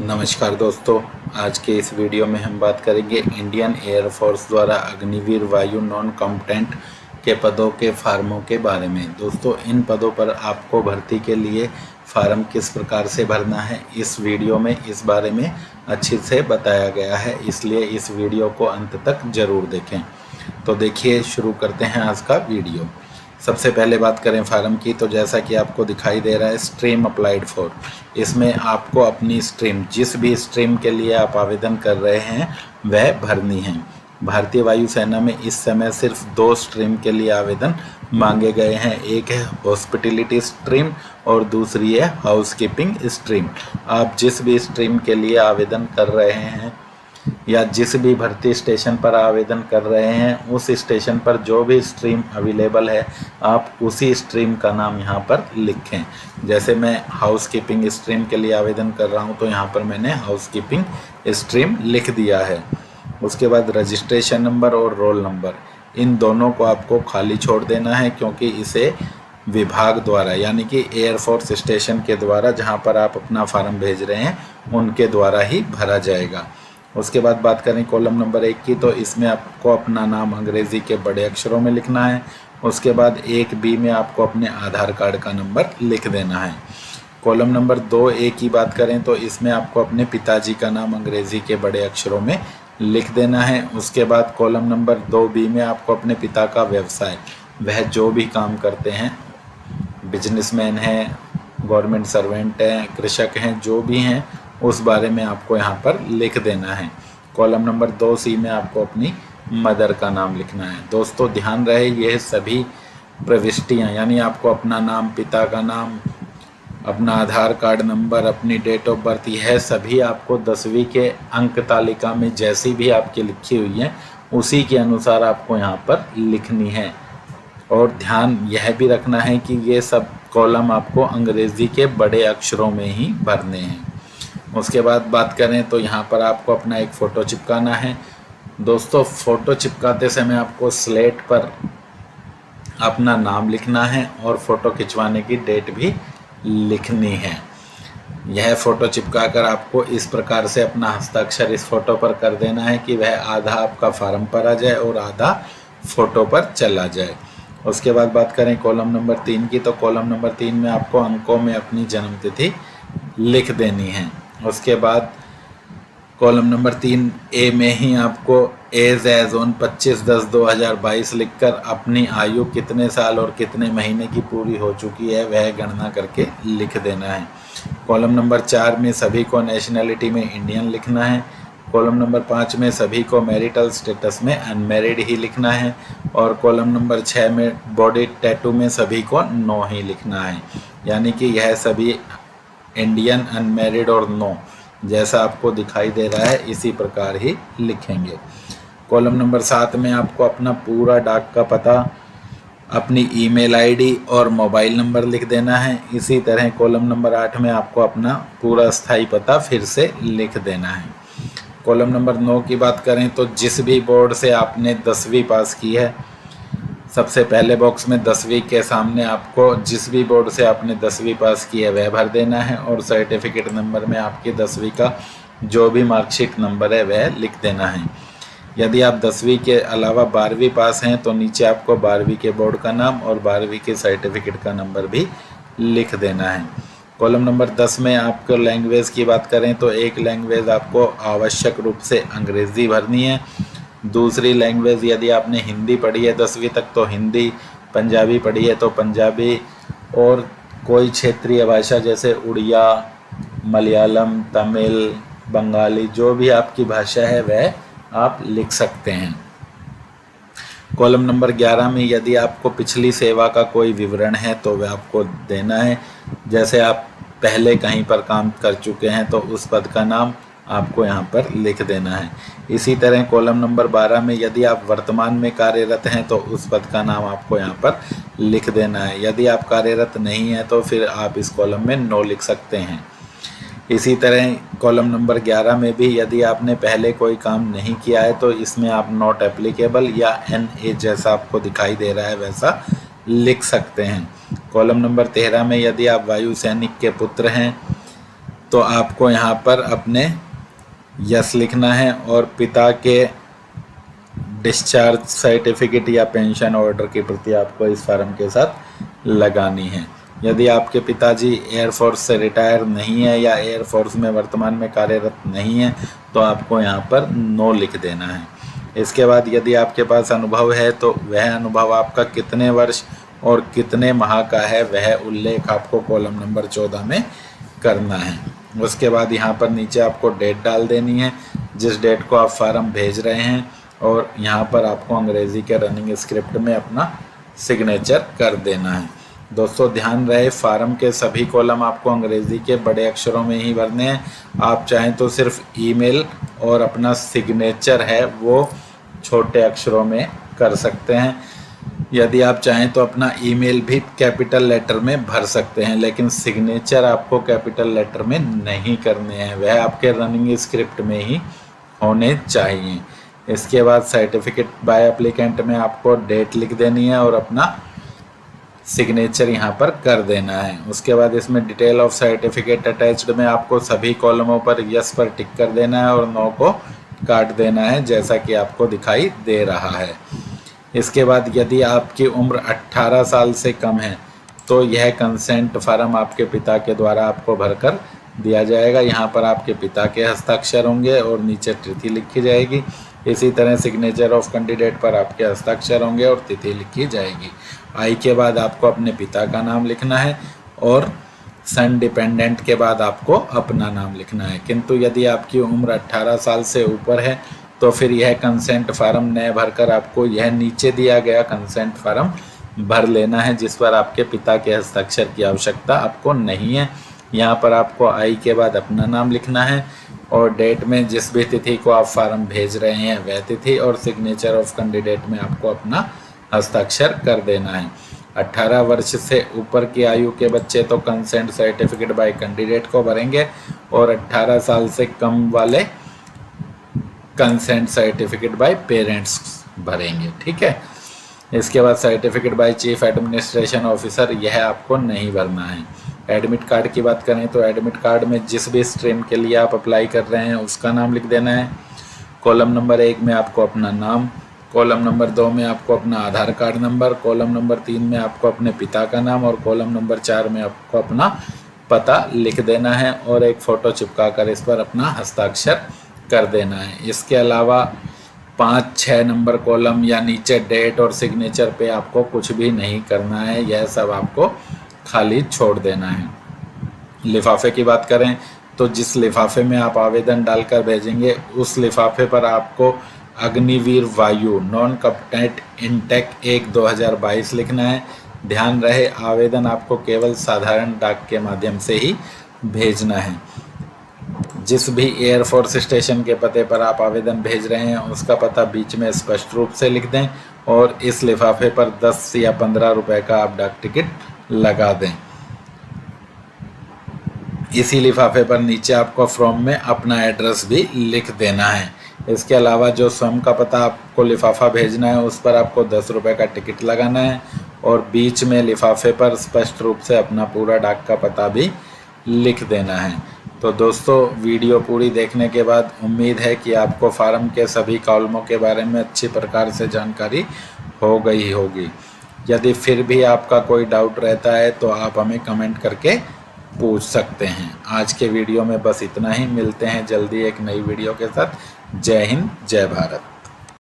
नमस्कार दोस्तों, आज के इस वीडियो में हम बात करेंगे इंडियन एयरफोर्स द्वारा अग्निवीर वायु नॉन कॉम्बैटेंट के पदों के फार्मों के बारे में। दोस्तों, इन पदों पर आपको भर्ती के लिए फार्म किस प्रकार से भरना है, इस वीडियो में इस बारे में अच्छे से बताया गया है, इसलिए इस वीडियो को अंत तक ज़रूर देखें। तो देखिए, शुरू करते हैं आज का वीडियो। सबसे पहले बात करें फार्म की, तो जैसा कि आपको दिखाई दे रहा है स्ट्रीम अप्लाइड फॉर, इसमें आपको अपनी स्ट्रीम, जिस भी स्ट्रीम के लिए आप आवेदन कर रहे हैं वह भरनी है। भारतीय वायुसेना में इस समय सिर्फ 2 स्ट्रीम के लिए आवेदन मांगे गए हैं, एक है हॉस्पिटैलिटी स्ट्रीम और दूसरी है हाउसकीपिंग स्ट्रीम। आप जिस भी स्ट्रीम के लिए आवेदन कर रहे हैं या जिस भी भर्ती स्टेशन पर आवेदन कर रहे हैं, उस स्टेशन पर जो भी स्ट्रीम अवेलेबल है आप उसी स्ट्रीम का नाम यहाँ पर लिखें। जैसे मैं हाउसकीपिंग स्ट्रीम के लिए आवेदन कर रहा हूँ तो यहाँ पर मैंने हाउसकीपिंग स्ट्रीम लिख दिया है। उसके बाद रजिस्ट्रेशन नंबर और रोल नंबर, इन दोनों को आपको खाली छोड़ देना है, क्योंकि इसे विभाग द्वारा यानी कि एयरफोर्स स्टेशन के द्वारा जहाँ पर आप अपना फार्म भेज रहे हैं उनके द्वारा ही भरा जाएगा। उसके बाद बात करें कॉलम नंबर 1 की, तो इसमें आपको अपना नाम अंग्रेज़ी के बड़े अक्षरों में लिखना है। उसके बाद 1B में आपको अपने आधार कार्ड का नंबर लिख देना है। कॉलम नंबर 2A की बात करें तो इसमें आपको अपने पिताजी का नाम अंग्रेज़ी के बड़े अक्षरों में लिख देना है। उसके बाद कॉलम नंबर 2B में आपको अपने पिता का व्यवसाय, वह जो भी काम करते हैं, बिजनेसमैन हैं, गवर्नमेंट सर्वेंट हैं, कृषक हैं, जो भी हैं, उस बारे में आपको यहाँ पर लिख देना है। कॉलम नंबर 2C में आपको अपनी मदर का नाम लिखना है। दोस्तों, ध्यान रहे यह सभी प्रविष्टियाँ यानी आपको अपना नाम, पिता का नाम, अपना आधार कार्ड नंबर, अपनी डेट ऑफ बर्थ, यह सभी आपको 10वीं के अंक तालिका में जैसी भी आपकी लिखी हुई है उसी के अनुसार आपको यहाँ पर लिखनी है। और ध्यान यह भी रखना है कि ये सब कॉलम आपको अंग्रेज़ी के बड़े अक्षरों में ही भरने हैं। उसके बाद बात करें तो यहाँ पर आपको अपना एक फ़ोटो चिपकाना है। दोस्तों, फ़ोटो चिपकाते समय आपको स्लेट पर अपना नाम लिखना है और फ़ोटो खिंचवाने की डेट भी लिखनी है। यह फ़ोटो चिपकाकर आपको इस प्रकार से अपना हस्ताक्षर इस फ़ोटो पर कर देना है कि वह आधा आपका फार्म पर आ जाए और आधा फ़ोटो पर चला जाए। उसके बाद बात करें कॉलम नंबर 3 की, तो कॉलम नंबर 3 में आपको अंकों में अपनी जन्मतिथि लिख देनी है। उसके बाद कॉलम नंबर 3A में ही आपको एज ऑन 25/10/2022 लिखकर अपनी आयु कितने साल और कितने महीने की पूरी हो चुकी है वह गणना करके लिख देना है। कॉलम नंबर 4 में सभी को नेशनैलिटी में इंडियन लिखना है। कॉलम नंबर 5 में सभी को मैरिटल स्टेटस में अनमैरिड ही लिखना है। और कॉलम नंबर 6 में बॉडी टैटू में सभी को नो ही लिखना है, यानी कि यह सभी इंडियन, अनमैरिड और नो जैसा आपको दिखाई दे रहा है इसी प्रकार ही लिखेंगे। कॉलम नंबर 7 में आपको अपना पूरा डाक का पता, अपनी ईमेल आईडी और मोबाइल नंबर लिख देना है। इसी तरह कॉलम नंबर 8 में आपको अपना पूरा स्थायी पता फिर से लिख देना है। कॉलम नंबर 9 की बात करें तो जिस भी बोर्ड से आपने 10वीं पास की है, सबसे पहले बॉक्स में 10वीं के सामने आपको जिस भी बोर्ड से आपने 10वीं पास की है वह भर देना है और सर्टिफिकेट नंबर में आपकी 10वीं का जो भी मार्कशीट नंबर है वह लिख देना है। यदि आप 10वीं के अलावा 12वीं पास हैं तो नीचे आपको 12वीं के बोर्ड का नाम और 12वीं के सर्टिफिकेट का नंबर भी लिख देना है। कॉलम नंबर 10 में आपको लैंग्वेज की बात करें तो एक लैंग्वेज आपको आवश्यक रूप से अंग्रेज़ी भरनी है। दूसरी लैंग्वेज यदि आपने हिंदी पढ़ी है 10वीं तक तो हिंदी, पंजाबी पढ़ी है तो पंजाबी, और कोई क्षेत्रीय भाषा जैसे उड़िया, मलयालम, तमिल, बंगाली, जो भी आपकी भाषा है वह आप लिख सकते हैं। कॉलम नंबर 11 में यदि आपको पिछली सेवा का कोई विवरण है तो वह आपको देना है। जैसे आप पहले कहीं पर काम कर चुके हैं तो उस पद का नाम आपको यहाँ पर लिख देना है। इसी तरह कॉलम नंबर 12 में यदि आप वर्तमान में कार्यरत हैं तो उस पद का नाम आपको यहाँ पर लिख देना है। यदि आप कार्यरत नहीं हैं तो फिर आप इस कॉलम में नो लिख सकते हैं। इसी तरह कॉलम नंबर 11 में भी यदि आपने पहले कोई काम नहीं किया है तो इसमें आप नॉट एप्लीकेबल या NA जैसा आपको दिखाई दे रहा है वैसा लिख सकते हैं। कॉलम नंबर 13 में यदि आप वायु सैनिक के पुत्र हैं तो आपको यहाँ पर अपने यस लिखना है और पिता के डिस्चार्ज सर्टिफिकेट या पेंशन ऑर्डर की प्रति आपको इस फार्म के साथ लगानी है। यदि आपके पिताजी एयरफोर्स से रिटायर नहीं है या एयरफोर्स में वर्तमान में कार्यरत नहीं है तो आपको यहाँ पर नो लिख देना है। इसके बाद यदि आपके पास अनुभव है तो वह अनुभव आपका कितने वर्ष और कितने माह का है वह उल्लेख आपको कॉलम नंबर 14 में करना है। उसके बाद यहाँ पर नीचे आपको डेट डाल देनी है जिस डेट को आप फार्म भेज रहे हैं, और यहाँ पर आपको अंग्रेज़ी के रनिंग स्क्रिप्ट में अपना सिग्नेचर कर देना है। दोस्तों ध्यान रहे, फार्म के सभी कॉलम आपको अंग्रेज़ी के बड़े अक्षरों में ही भरने हैं। आप चाहें तो सिर्फ ईमेल और अपना सिग्नेचर है वो छोटे अक्षरों में कर सकते हैं। यदि आप चाहें तो अपना ईमेल भी कैपिटल लेटर में भर सकते हैं, लेकिन सिग्नेचर आपको कैपिटल लेटर में नहीं करने हैं, वह आपके रनिंग स्क्रिप्ट में ही होने चाहिए। इसके बाद सर्टिफिकेट बाय एप्लीकेंट में आपको डेट लिख देनी है और अपना सिग्नेचर यहाँ पर कर देना है। उसके बाद इसमें डिटेल ऑफ सर्टिफिकेट अटैच्ड में आपको सभी कॉलमों पर यस पर टिक कर देना है और नो को काट देना है, जैसा कि आपको दिखाई दे रहा है। इसके बाद यदि आपकी उम्र 18 साल से कम है तो यह कंसेंट फार्म आपके पिता के द्वारा आपको भरकर दिया जाएगा। यहाँ पर आपके पिता के हस्ताक्षर होंगे और नीचे तिथि लिखी जाएगी। इसी तरह सिग्नेचर ऑफ कैंडिडेट पर आपके हस्ताक्षर होंगे और तिथि लिखी जाएगी। आई के बाद आपको अपने पिता का नाम लिखना है और सन डिपेंडेंट के बाद आपको अपना नाम लिखना है। किंतु यदि आपकी उम्र 18 साल से ऊपर है तो फिर यह कंसेंट फार्म न भरकर आपको यह नीचे दिया गया कंसेंट फार्म भर लेना है, जिस पर आपके पिता के हस्ताक्षर की आवश्यकता आपको नहीं है। यहाँ पर आपको आई के बाद अपना नाम लिखना है और डेट में जिस भी तिथि को आप फार्म भेज रहे हैं वह तिथि, और सिग्नेचर ऑफ कैंडिडेट में आपको अपना हस्ताक्षर कर देना है। 18 वर्ष से ऊपर की आयु के बच्चे तो कंसेंट सर्टिफिकेट बाय कैंडिडेट को भरेंगे और 18 साल से कम वाले कंसेंट सर्टिफिकेट बाय पेरेंट्स भरेंगे। ठीक है। इसके बाद certificate by chief administration officer, यह आपको नहीं भरना है। एडमिट कार्ड की बात करें तो एडमिट कार्ड में जिस भी स्ट्रीम के लिए आप अप्लाई कर रहे हैं उसका नाम लिख देना है। कॉलम नंबर 1 में आपको अपना नाम, कॉलम नंबर 2 में आपको अपना आधार कार्ड नंबर, कॉलम नंबर 3 में आपको अपने पिता का नाम और कॉलम नंबर 4 में आपको अपना पता लिख देना है और एक फ़ोटो चिपका कर इस पर अपना हस्ताक्षर कर देना है। इसके अलावा 5-6 नंबर कॉलम या नीचे डेट और सिग्नेचर पे आपको कुछ भी नहीं करना है, यह सब आपको खाली छोड़ देना है। लिफाफे की बात करें तो जिस लिफाफे में आप आवेदन डालकर भेजेंगे उस लिफाफे पर आपको अग्निवीर वायु नॉन कॉम्पैटेंट इनटेक 1/2022 लिखना है। ध्यान रहे, आवेदन आपको केवल साधारण डाक के माध्यम से ही भेजना है। जिस भी एयरफोर्स स्टेशन के पते पर आप आवेदन भेज रहे हैं उसका पता बीच में स्पष्ट रूप से लिख दें और इस लिफाफे पर 10 या 15 रुपए का आप डाक टिकट लगा दें। इसी लिफाफे पर नीचे आपको फॉर्म में अपना एड्रेस भी लिख देना है। इसके अलावा जो स्वयं का पता आपको लिफाफा भेजना है उस पर आपको 10 रुपए का टिकट लगाना है और बीच में लिफाफे पर स्पष्ट रूप से अपना पूरा डाक का पता भी लिख देना है। तो दोस्तों, वीडियो पूरी देखने के बाद उम्मीद है कि आपको फार्म के सभी कॉलमों के बारे में अच्छी प्रकार से जानकारी हो गई होगी। यदि फिर भी आपका कोई डाउट रहता है तो आप हमें कमेंट करके पूछ सकते हैं। आज के वीडियो में बस इतना ही। मिलते हैं जल्दी एक नई वीडियो के साथ। जय हिंद, जय भारत।